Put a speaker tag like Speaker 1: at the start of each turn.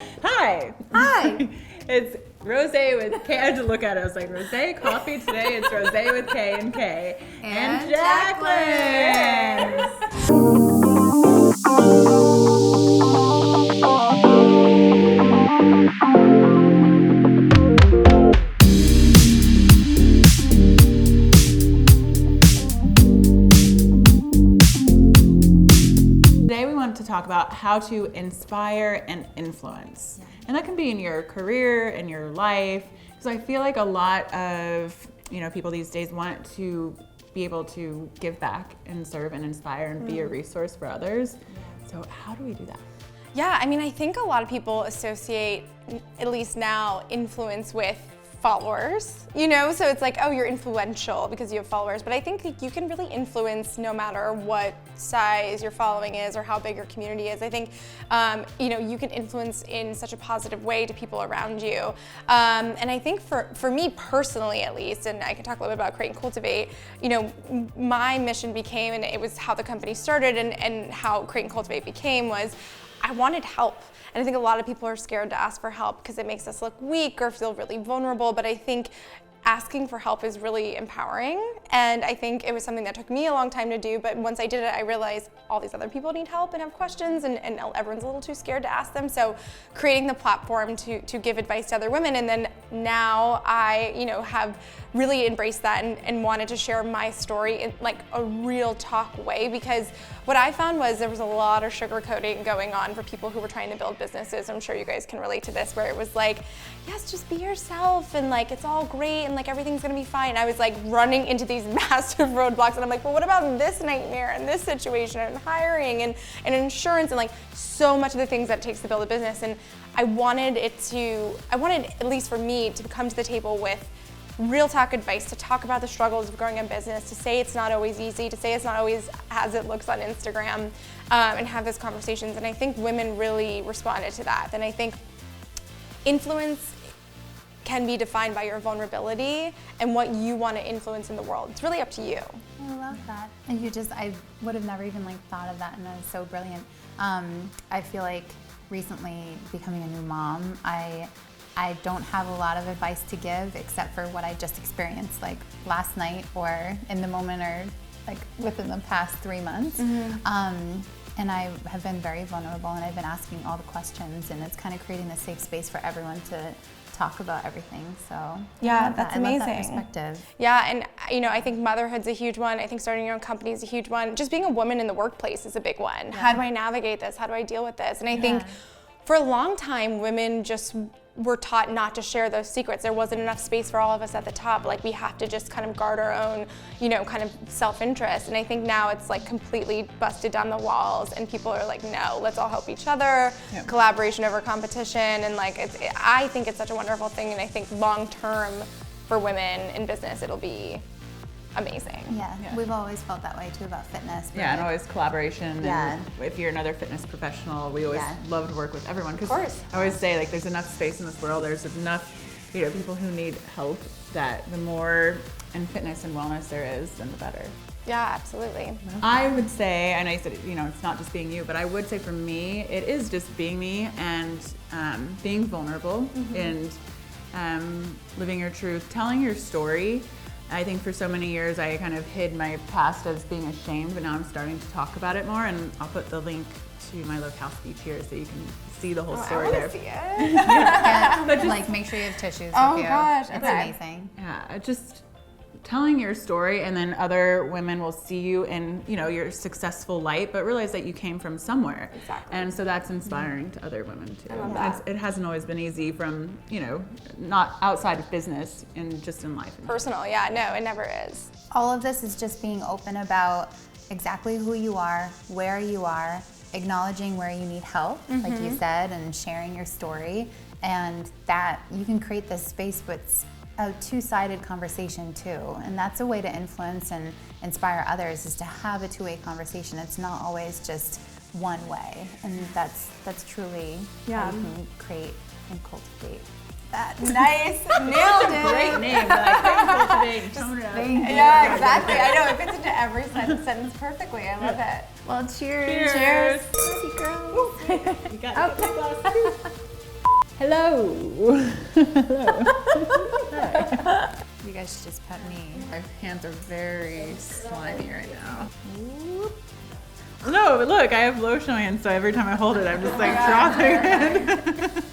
Speaker 1: Hi.
Speaker 2: Hi.
Speaker 1: It's Rosé with K. I had to look at it. I was like, Rosé coffee today. It's Rosé with K and K.
Speaker 2: And
Speaker 1: Jaclyn. Today we want to talk about how to inspire and influence. And that can be in your career, in your life. So I feel like a lot of, people these days want to be able to give back and serve and inspire and be a resource for others. So how do we do that?
Speaker 3: Yeah, I think a lot of people associate, at least now, influence with followers, so it's like, oh, you're influential because you have followers, but I think that you can really influence no matter what size your following is or how big your community is. I think, you can influence in such a positive way to people around you. And I think for me personally, at least, and I can talk a little bit about Create and Cultivate, my mission became, and it was how the company started and how Create and Cultivate became, was I wanted help. And I think a lot of people are scared to ask for help because it makes us look weak or feel really vulnerable, but I think asking for help is really empowering. And I think it was something that took me a long time to do, but once I did it, I realized all these other people need help and have questions, and everyone's a little too scared to ask them. So creating the platform to give advice to other women, and then now I have really embraced that and wanted to share my story in like a real talk way, because what I found was there was a lot of sugarcoating going on for people who were trying to build businesses. I'm sure you guys can relate to this, where it was like, yes, just be yourself, and like it's all great, and like everything's gonna be fine. I was like running into these massive roadblocks, and I'm like, well, what about this nightmare and this situation and hiring and insurance and like so much of the things that it takes to build a business. And I wanted at least for me to come to the table with real talk advice, to talk about the struggles of growing a business, to say it's not always easy, to say it's not always as it looks on Instagram, and have those conversations. And I think women really responded to that. And I think influence can be defined by your vulnerability and what you want to influence in the world. It's really up to you.
Speaker 2: I love that. And I would have never even thought of that, and that is so brilliant. I feel like recently becoming a new mom, I don't have a lot of advice to give except for what I just experienced like last night or in the moment or like within the past 3 months. And I have been very vulnerable, and I've been asking all the questions, and it's kind of creating a safe space for everyone to talk about everything. So
Speaker 3: yeah, that's amazing.
Speaker 2: I love that perspective.
Speaker 3: Yeah, and I think motherhood's a huge one. I think starting your own company is a huge one. Just being a woman in the workplace is a big one. Yeah. How do I navigate this? How do I deal with this? And I think for a long time, women just were taught not to share those secrets. There wasn't enough space for all of us at the top. Like, we have to just kind of guard our own, kind of self-interest. And I think now it's like completely busted down the walls, and people are like, no, let's all help each other, collaboration over competition. And like, I think it's such a wonderful thing. And I think long-term for women in business, it'll be amazing.
Speaker 2: Yeah, we've always felt that way too about fitness.
Speaker 1: Yeah, and always collaboration. Yeah. And if you're another fitness professional, we always love to work with everyone.
Speaker 3: Of course.
Speaker 1: I always say, like, there's enough space in this world. There's enough, people who need help, that the more in fitness and wellness there is, then the better.
Speaker 3: Yeah, absolutely.
Speaker 1: I would say, and I said, it's not just being you, but I would say for me, it is just being me and being vulnerable and living your truth, telling your story. I think for so many years I kind of hid my past as being ashamed, but now I'm starting to talk about it more, and I'll put the link to my locale speech here so you can see the whole story there.
Speaker 3: See it.
Speaker 2: But just, make sure you have tissues with you.
Speaker 3: Oh gosh,
Speaker 2: it's amazing.
Speaker 1: Yeah, just telling your story, and then other women will see you in your successful light, but realize that you came from somewhere.
Speaker 3: Exactly.
Speaker 1: And so that's inspiring to other women too.
Speaker 3: I love that.
Speaker 1: It hasn't always been easy from not outside of business and just in life.
Speaker 3: Personal, yeah, no, it never is.
Speaker 2: All of this is just being open about exactly who you are, where you are, acknowledging where you need help, like you said, and sharing your story, and that you can create this space with a two-sided conversation too, and that's a way to influence and inspire others, is to have a two-way conversation. It's not always just one way, and that's truly how you can create and cultivate that.
Speaker 3: Nice, nailed it.
Speaker 1: Great name, but I can't cultivate.
Speaker 3: Yeah, exactly. I know, it fits into every sentence perfectly. I love it.
Speaker 2: Well, cheers.
Speaker 1: Cheers.
Speaker 2: Love you, girls.
Speaker 1: You got it. Hello.
Speaker 2: You guys should just pet me.
Speaker 1: My hands are very slimy right now. No, but look, I have lotion on my hands, so every time I hold it, I'm just like dropping it.